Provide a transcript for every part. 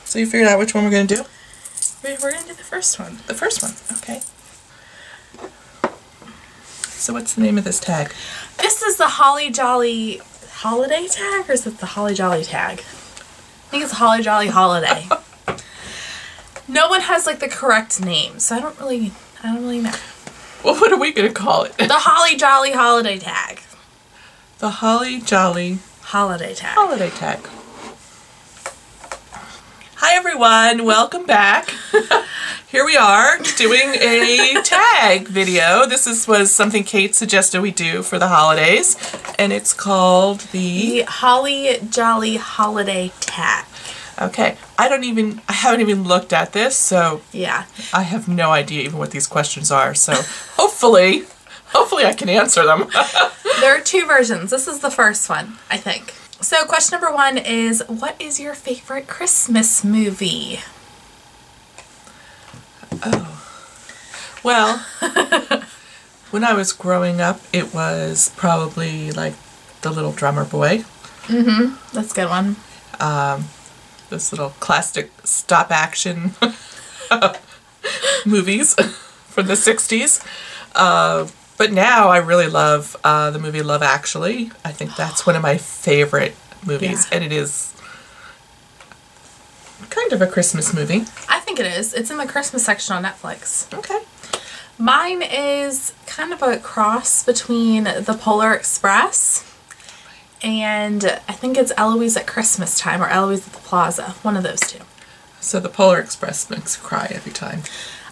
So you figured out which one we're going to do? We're going to do the first one. The first one, okay. So what's the name of this tag? This is the Holly Jolly Holiday tag, or is it the Holly Jolly tag? I think it's Holly Jolly Holiday. No one has like the correct name, so I don't really know. Well, what are we going to call it? The Holly Jolly Holiday tag. The Holly Jolly Holiday tag. Holiday tag. Hi everyone, welcome back. Here we are doing a tag video. This was something Kate suggested we do for the holidays, and it's called the Holly Jolly Holiday tag. Okay, I haven't even looked at this, so yeah, I have no idea even what these questions are. So hopefully I can answer them. There are two versions. This is the first one, I think. So question number 1 is, what is your favorite Christmas movie? Oh, well, when I was growing up, it was probably like The Little Drummer Boy. Mm-hmm. That's a good one. This little classic stop action movies from the 60s. But now I really love the movie Love Actually. I think that's one of my favorite movies, and it is kind of a Christmas movie. I think it is. It's in the Christmas section on Netflix. Okay. Mine is kind of a cross between The Polar Express and I think it's Eloise at Christmas Time or Eloise at the Plaza. One of those two. So The Polar Express makes you cry every time.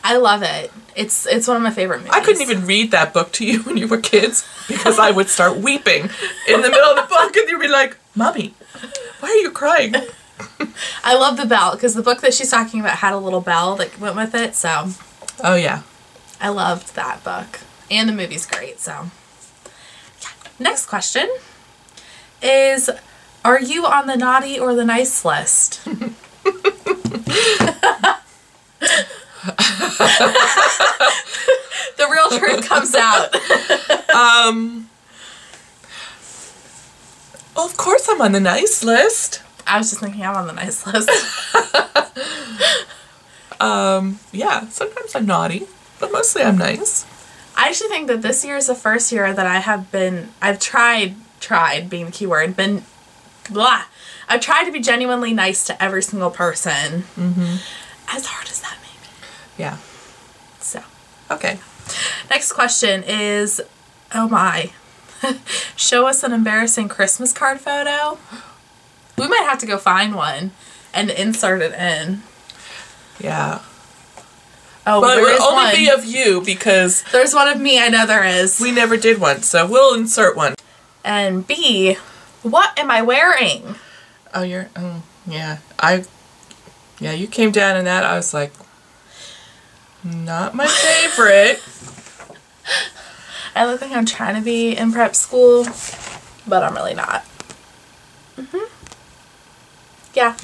I love it. It's one of my favorite movies. I couldn't even read that book to you when you were kids because I would start weeping in the middle of the book and you'd be like, Mommy, why are you crying? I love the bell because the book that she's talking about had a little bell that went with it, so. Oh yeah. I loved that book. And the movie's great, so. Yeah. Next question is, are you on the naughty or the nice list? The real truth comes out. Well, of course I'm on the nice list. I was just thinking I'm on the nice list. Yeah, sometimes I'm naughty, but mostly I'm nice. I actually think that this year is the first year that I've tried being the key word, I've tried to be genuinely nice to every single person. Mm-hmm. As hard as that may be. Yeah. So. Okay. Next question is, oh my, show us an embarrassing Christmas card photo. We might have to go find one and insert it in. Yeah. Oh, but it there is will only one. be of you because There's one of me, I know there is. we never did one, so we'll insert one. And B, what am I wearing? Oh, yeah. Yeah, you came down in that. I was like, not my favorite. I look like I'm trying to be in prep school, but I'm really not. Yeah.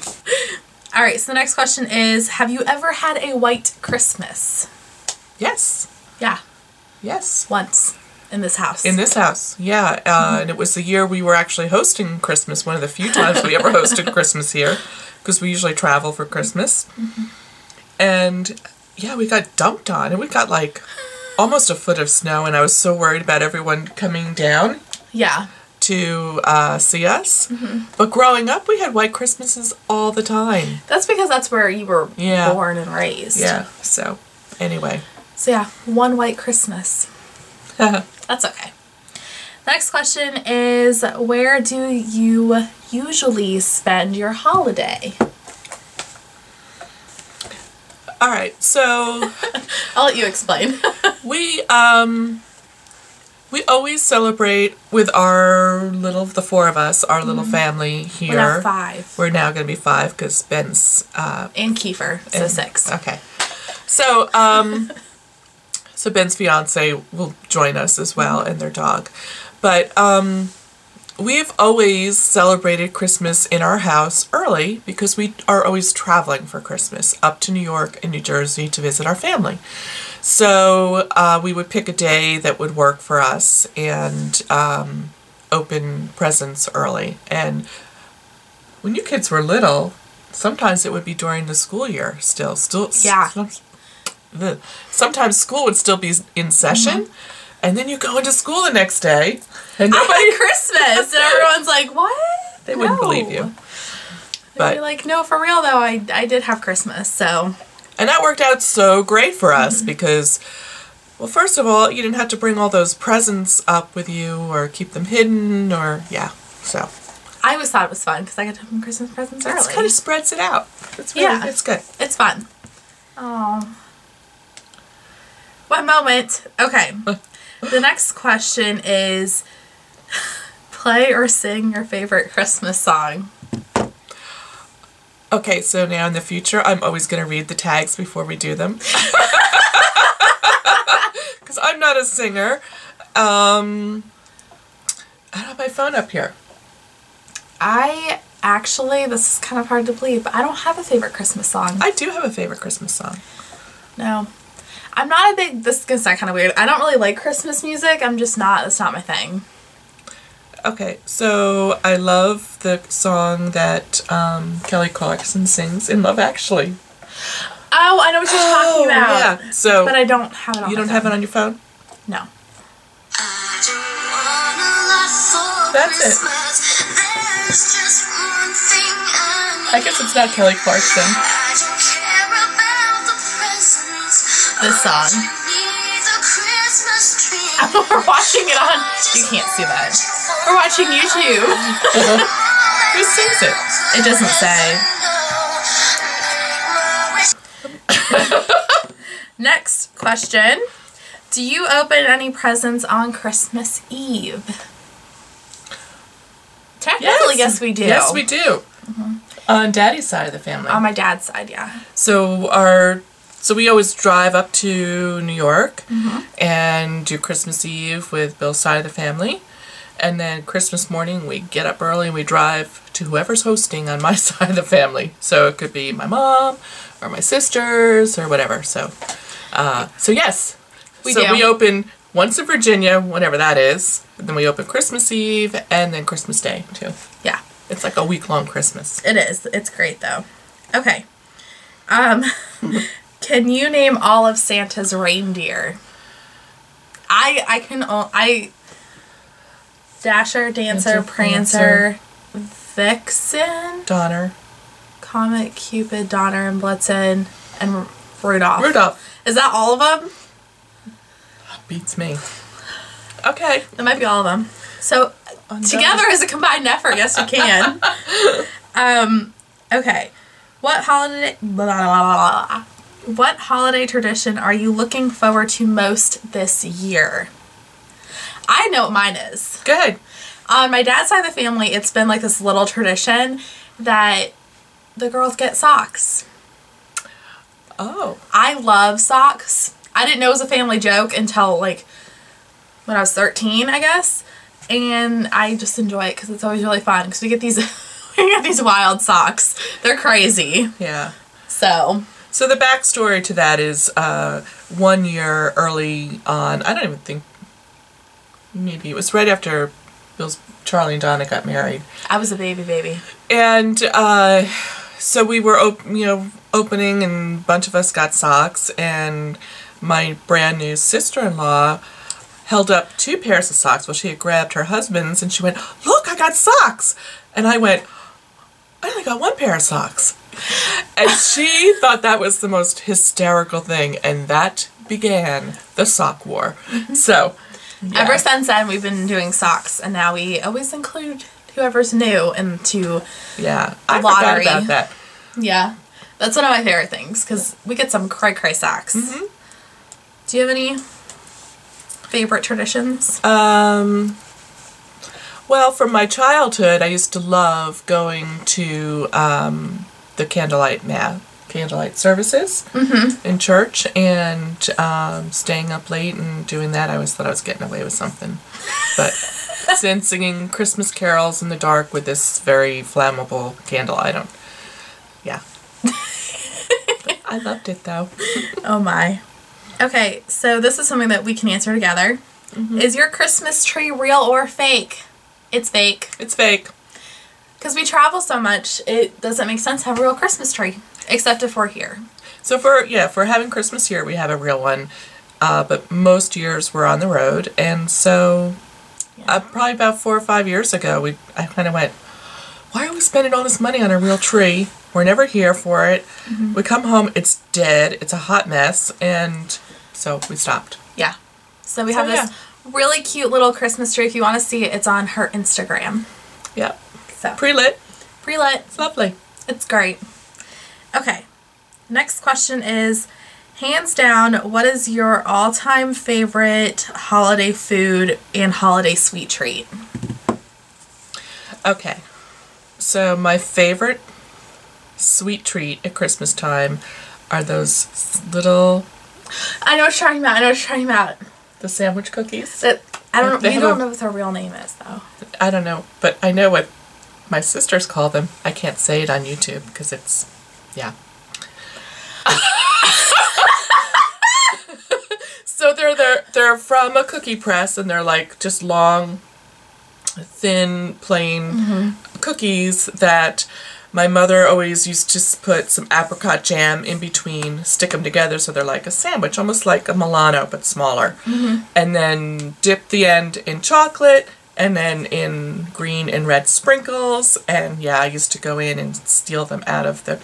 All right, so the next question is, have you ever had a white Christmas? Yes. Yeah. Yes. Once. In this house. In this house, yeah. And it was the year we were actually hosting Christmas, one of the few times we ever hosted Christmas here, because we usually travel for Christmas. And yeah, we got dumped on, and we got like almost a foot of snow, and I was so worried about everyone coming down. Yeah. To see us. But growing up, we had white Christmases all the time. That's because that's where you were born and raised. Yeah, so anyway. So yeah, one white Christmas. That's okay. Next question is, where do you usually spend your holiday? All right, so I'll let you explain. we always celebrate with the 4 of us, our little family here. We're now 5. We're now going to be 5 because Ben's and Kiefer, so 6. Okay, so so Ben's fiance will join us as well, and their dog. But we've always celebrated Christmas in our house early because we are always traveling for Christmas up to New York and New Jersey to visit our family. So we would pick a day that would work for us and open presents early. And when you kids were little, sometimes it would be during the school year still. Yeah. Sometimes school would still be in session, and then you go into school the next day, and I had Christmas, and everyone's like, what? They wouldn't believe you. But you're like, no, for real though, I did have Christmas, so. And that worked out so great for us because, well, first of all, you didn't have to bring all those presents up with you or keep them hidden or, so. I always thought it was fun because I got to open Christmas presents early. It kind of spreads it out. It's really, it's good. It's fun. Oh. What moment? Okay. The next question is, play or sing your favorite Christmas song. Okay, so now in the future, I'm always going to read the tags before we do them. Because I'm not a singer. I don't have my phone up here. This is kind of hard to believe, but I don't have a favorite Christmas song. I do have a favorite Christmas song. No. I'm not a big, this is going to sound kind of weird. I don't really like Christmas music. That's not my thing. Okay, so I love the song that Kelly Clarkson sings in Love Actually. Oh, I know what you're talking about. Yeah. So, but I don't have it on You don't have it on your phone? No. That's it. I guess it's not Kelly Clarkson. This song. We're watching it on... You can't see that. We're watching YouTube. Who sings it? It doesn't say. Next question. Do you open any presents on Christmas Eve? Technically, yes we do. Yes, we do. On Daddy's side of the family. On my dad's side, yeah. So we always drive up to New York and do Christmas Eve with Bill's side of the family. And then Christmas morning, we get up early and we drive to whoever's hosting on my side of the family. So it could be my mom or my sisters or whatever. So yes. We open once in Virginia, whenever that is. And then we open Christmas Eve and then Christmas Day, too. Yeah. It's like a week-long Christmas. It is. It's great, though. Okay. Can you name all of Santa's reindeer? Dasher, Dancer, Prancer, Vixen, Donner, Comet, Cupid, Donner, and Blitzen, and Rudolph. Rudolph. Is that all of them? Beats me. Okay. That might be all of them. So, together as a combined effort, yes you can. Okay. What holiday tradition are you looking forward to most this year? I know what mine is. Good. On my dad's side of the family, it's been like this little tradition that the girls get socks. Oh. I love socks. I didn't know it was a family joke until like when I was 13, I guess. And I just enjoy it because it's always really fun because we get these wild socks. They're crazy. Yeah. So the backstory to that is 1 year early on, I don't even think, maybe it was right after Charlie and Donna got married. I was a baby. And so we were opening and a bunch of us got socks, and my brand new sister-in-law held up 2 pairs of socks. Well, she had grabbed her husband's and she went, "Look, I got socks." And I went, "I only got 1 pair of socks." And she thought that was the most hysterical thing, and that began the sock war. So, yeah. Ever since then, we've been doing socks, and now we always include whoever's new into the lottery. I forgot about that. Yeah, that's one of my favorite things, because we get some cray-cray socks. Mm-hmm. Do you have any favorite traditions? Well, from my childhood, I used to love going to the candlelight services in church and staying up late and doing that. I always thought I was getting away with something. But since singing Christmas carols in the dark with this very flammable candle, yeah. I loved it, though. Oh, my. Okay, so this is something that we can answer together. Mm-hmm. Is your Christmas tree real or fake? It's fake. It's fake. Because we travel so much, it doesn't make sense to have a real Christmas tree. Except if we're here. So if we're having Christmas here, we have a real one. But most years we're on the road. And so probably about 4 or 5 years ago, I kind of went, why are we spending all this money on a real tree? We're never here for it. Mm-hmm. We come home, it's dead. It's a hot mess. And so we stopped. Yeah. So we have this really cute little Christmas tree. If you want to see it, it's on her Instagram. Yeah. So Pre-lit. Pre-lit. It's lovely. It's great. Okay. Next question is, hands down, what is your all-time favorite holiday food and holiday sweet treat? Okay. So my favorite sweet treat at Christmas time are those little... I know what you're talking about. The sandwich cookies. We don't know what their real name is, though. I don't know, but I know what my sisters call them. I can't say it on YouTube because it's... Yeah. So they're from a cookie press, and they're like just long, thin, plain cookies that my mother always used to put some apricot jam in between, stick them together so they're like a sandwich, almost like a Milano but smaller. And then dip the end in chocolate, and then in green and red sprinkles. And yeah, I used to go in and steal them out of the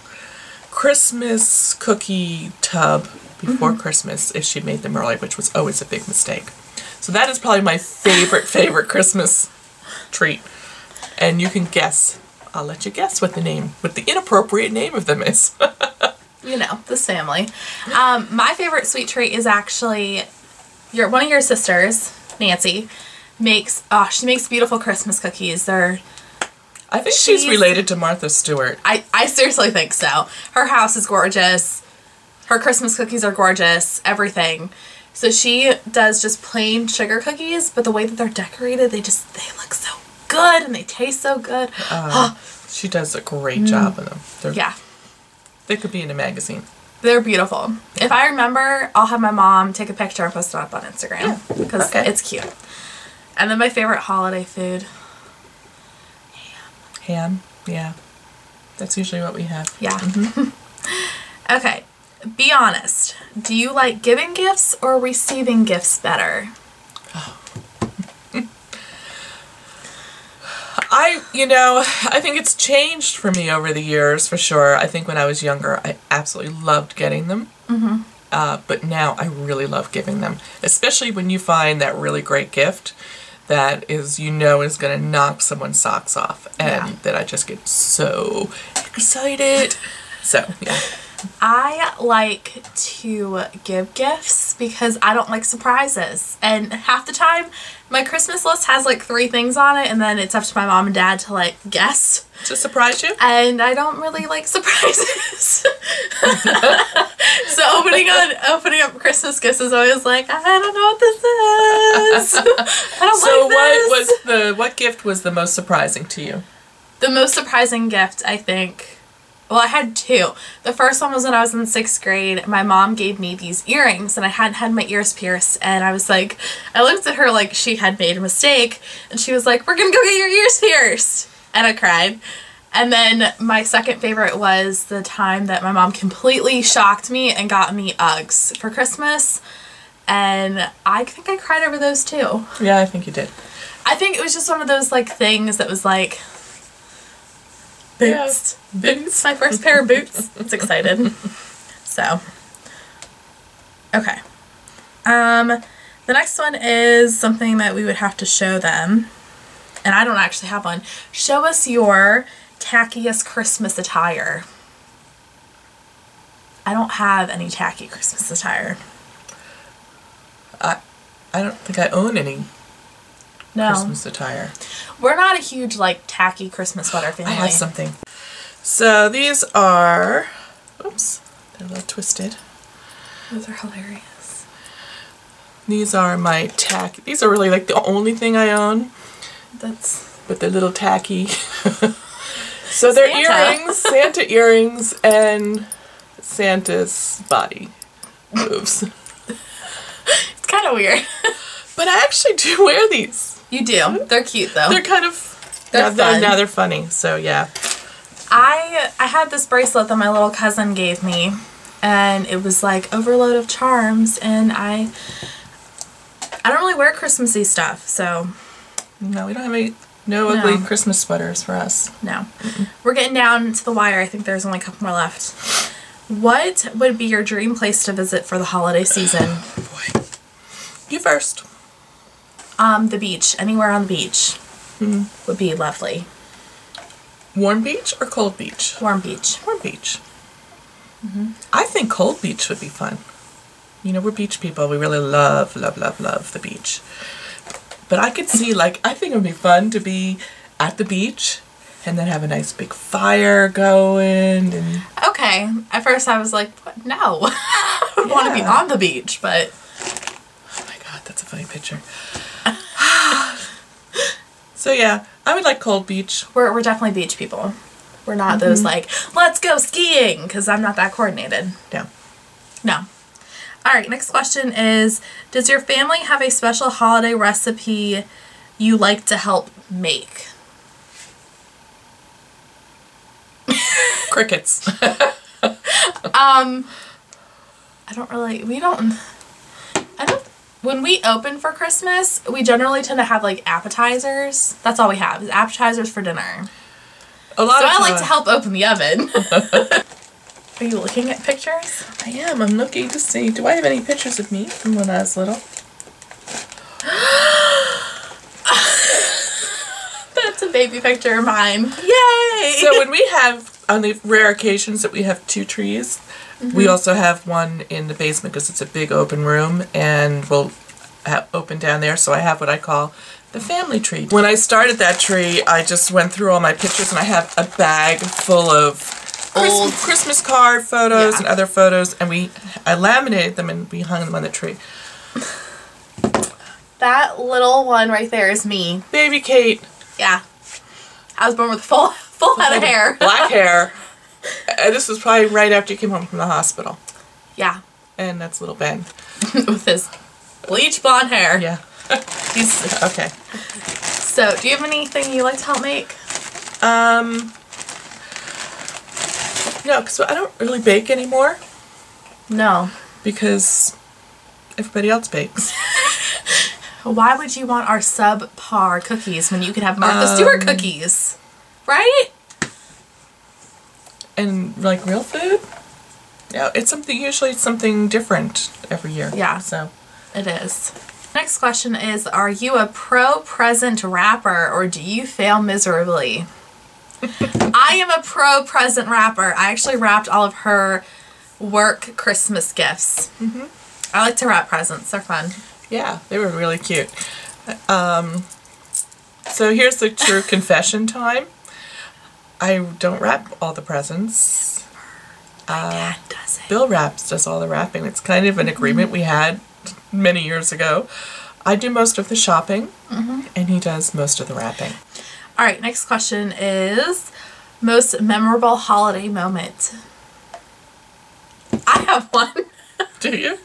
Christmas cookie tub before Christmas if she made them early, which was always a big mistake. So that is probably my favorite Christmas treat. And you can guess. I'll let you guess what the inappropriate name of them is. You know, this family. My favorite sweet treat is actually one of your sisters, Nancy, makes beautiful Christmas cookies. I think she's related to Martha Stewart. I seriously think so. Her house is gorgeous. Her Christmas cookies are gorgeous. Everything. So she does just plain sugar cookies, but the way that they're decorated, they look so good and they taste so good. She does a great job of them. They could be in a magazine. They're beautiful. If I remember, I'll have my mom take a picture and post it up on Instagram because it's cute. And then my favorite holiday food, ham. Yeah. That's usually what we have. Yeah. Okay. Be honest. Do you like giving gifts or receiving gifts better? I think it's changed for me over the years, for sure. I think when I was younger, I absolutely loved getting them. But now I really love giving them, especially when you find that really great gift that is going to knock someone's socks off, and that I just get so excited. So, yeah. I like to give gifts because I don't like surprises. And half the time, my Christmas list has like 3 things on it, and then it's up to my mom and dad to like guess. To surprise you? And I don't really like surprises. So opening up Christmas gifts is always like, I don't know what this is. I don't like this. What gift was the most surprising to you? The most surprising gift, I think. Well, I had 2. The first one was when I was in 6th grade. My mom gave me these earrings, and I hadn't had my ears pierced, and I looked at her like she had made a mistake, and she was like, we're gonna go get your ears pierced! And I cried. And then my second favorite was the time that my mom completely shocked me and got me Uggs for Christmas, and I think I cried over those too. Yeah, I think you did. I think it was just one of those like things that was like, boots. Yeah. Boots. My first pair of boots. It's excited. So. Okay. The next one is something that we would have to show them. And I don't actually have one. Show us your tackiest Christmas attire. I don't have any tacky Christmas attire. I don't think I own any Christmas attire. We're not a huge, like, tacky Christmas sweater family. I have something. So these are... Oops. They're a little twisted. Those are hilarious. These are my tacky... These are really, like, the only thing I own. But they're little tacky. So they're earrings. Santa earrings and Santa's body moves. It's kind of weird. But I actually do wear these. You do. They're cute, though. They're kind of They're fun. Now they're funny, so yeah. I had this bracelet that my little cousin gave me, and it was like overload of charms, and I don't really wear Christmassy stuff, so... No, we don't have no ugly Christmas sweaters for us. No. We're getting down to the wire. I think there's only a couple more left. What would be your dream place to visit for the holiday season? Oh, boy. You first. The beach. Anywhere on the beach would be lovely. Warm beach or cold beach? Warm beach. Warm beach. I think cold beach would be fun. You know, we're beach people. We really love, love, love, love the beach. But I could see, like, I think it would be fun to be at the beach and then have a nice big fire going. And Okay. At first I was like, what? No. I would want to be on the beach, but... Oh my god, that's a funny picture. So yeah, I would like cold beach. We're definitely beach people. We're not those like, let's go skiing, because I'm not that coordinated. No. No. All right, next question is, does your family have a special holiday recipe you like to help make? Crickets. I don't, when we open for Christmas, we generally tend to have like appetizers. That's all we have, is appetizers for dinner. A lot of I like to help open the oven. Are you looking at pictures? I am. I'm looking to see. Do I have any pictures of me from when I was little? That's a baby picture of mine. Yay! So when we have, on the rare occasions that we have 2 trees, we also have one in the basement because it's a big open room, and we'll open down there. So I have what I call the family tree. When I started that tree, I just went through all my pictures, and I have a bag full of old Christmas card photos and other photos, and I laminated them and we hung them on the tree. That little one right there is me. Baby Kate. Yeah. I was born with full head of hair. Black hair. And this was probably right after you came home from the hospital. Yeah. And that's little Ben. With his bleach blonde hair. Yeah. He's okay. So, do you have anything you like to help make? No, because I don't really bake anymore. No. Because everybody else bakes. Why would you want our subpar cookies when you could have Martha Stewart cookies? Right? And like real food? Yeah, it's usually something different every year. Yeah. So it is. Next question is, are you a pro-present wrapper or do you fail miserably? I am a pro-present wrapper. I actually wrapped all of her work Christmas gifts. I like to wrap presents. They're fun. Yeah, they were really cute. So here's the true confession time. I don't wrap all the presents. My dad does it. Bill does all the wrapping. It's kind of an agreement we had many years ago. I do most of the shopping, and he does most of the wrapping. All right, next question is, most memorable holiday moment. I have one. Do you?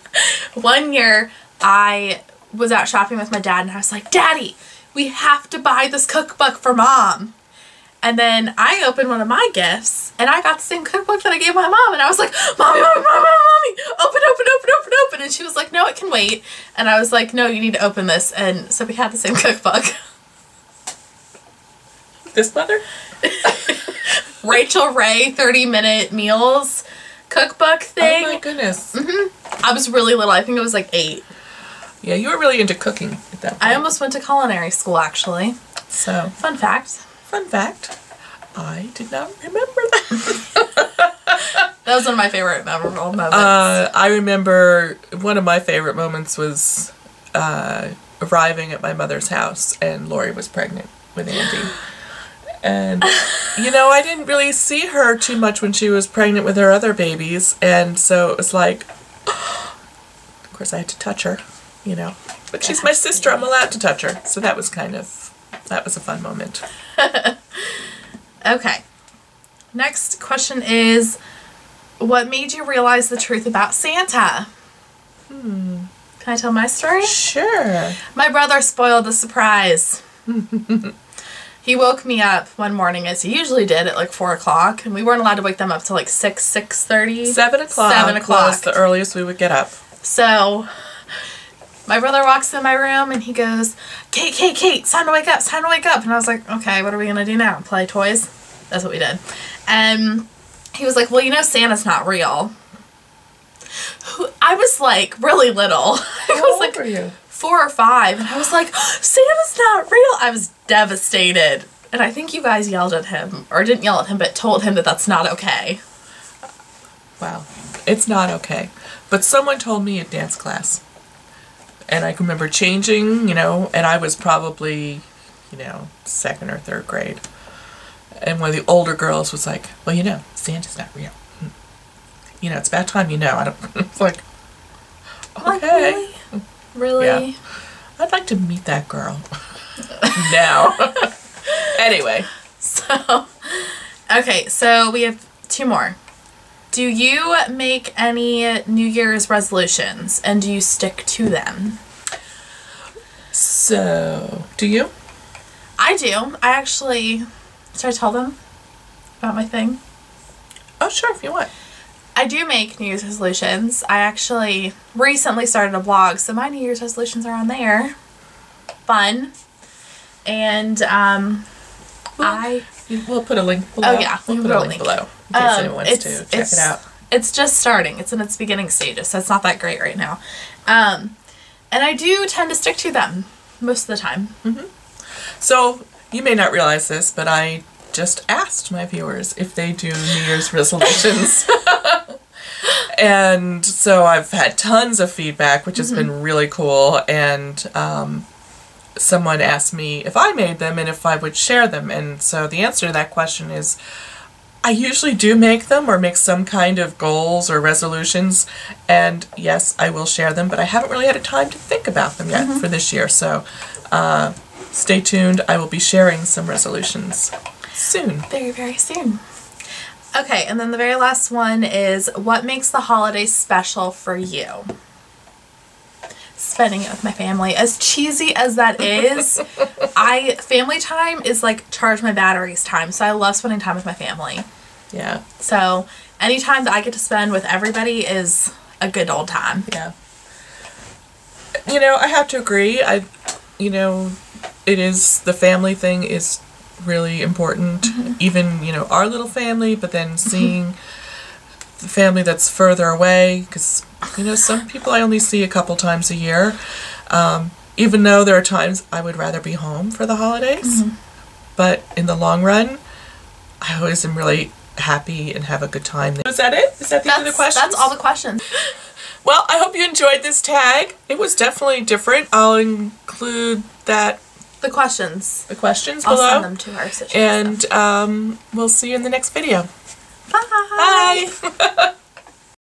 One year, I was out shopping with my dad, and I was like, Daddy, we have to buy this cookbook for Mom. And then I opened one of my gifts, and I got the same cookbook that I gave my mom, and I was like, Mommy, Mommy, Mommy, Mommy, open, open, open, open, open. And she was like, no, it can wait. And I was like, no, you need to open this. And so we had the same cookbook. This mother? Rachel Ray 30-minute meals cookbook thing. Oh my goodness. I was really little. I think it was like 8. Yeah, you were really into cooking at that point. I almost went to culinary school, actually. So, fun fact, I did not remember that. That was one of my favorite memorable moments. I remember one of my favorite moments was arriving at my mother's house, and Lori was pregnant with Andy. And, you know, I didn't really see her too much when she was pregnant with her other babies, and so it was like, of course I had to touch her, you know. But she's my sister, I'm allowed to touch her. So that was a fun moment. Okay. Next question is, what made you realize the truth about Santa? Can I tell my story? Sure. My brother spoiled the surprise. He woke me up one morning, as he usually did, at like 4 o'clock, and we weren't allowed to wake them up till like 6:30. 7 o'clock. 7 o'clock was the earliest we would get up. So my brother walks in my room and he goes, Kate, it's time to wake up, And I was like, okay, what are we gonna do now? Play toys? That's what we did. And he was like, well, you know Santa's not real. I was like really little. I was like, were you? 4 or 5, and I was like, Santa's not real. I was devastated. And I think you guys yelled at him, or didn't yell at him, but told him that that's not okay. Wow. It's not okay. But someone told me at dance class. And I can remember changing, and I was probably, 2nd or 3rd grade. And one of the older girls was like, well, Santa's not real. It's about time I don't. It's like, okay. Like, really? Really? Yeah. I'd like to meet that girl. Now. Anyway. Okay, so we have 2 more. Do you make any New Year's resolutions, and do you stick to them? So, do you? I do. I actually... Should I tell them about my thing? Oh, sure, if you want. I do make New Year's resolutions. I actually recently started a blog, so my New Year's resolutions are on there. Fun. And We'll put a link below. Oh yeah, we'll put a link below in case anyone wants to check it out. It's just starting. It's in its beginning stages, so it's not that great right now. And I do tend to stick to them most of the time. Mm-hmm. So you may not realize this, but I just asked my viewers if they do New Year's resolutions. And so I've had tons of feedback, which has been really cool. And someone asked me if I made them and if I would share them. And so the answer to that question is I usually do make them or make some kind of goals or resolutions. And yes, I will share them, but I haven't really had a time to think about them yet for this year. So stay tuned. I will be sharing some resolutions soon. Very, very soon. Okay, and then the very last one is, what makes the holidays special for you? Spending it with my family. As cheesy as that is, family time is like charge my batteries time, so I love spending time with my family. Yeah. So any time that I get to spend with everybody is a good old time. Yeah. I have to agree. It is, the family thing is really important. Even, our little family, but then seeing the family that's further away, because, some people I only see a couple times a year. Even though there are times I would rather be home for the holidays. But in the long run, I always am really happy and have a good time. Is that it? Is that the end of the questions? That's all the questions. Well, I hope you enjoyed this tag. It was definitely different. I'll include the questions below. I'll send them to our situation. And we'll see you in the next video. Bye. Bye.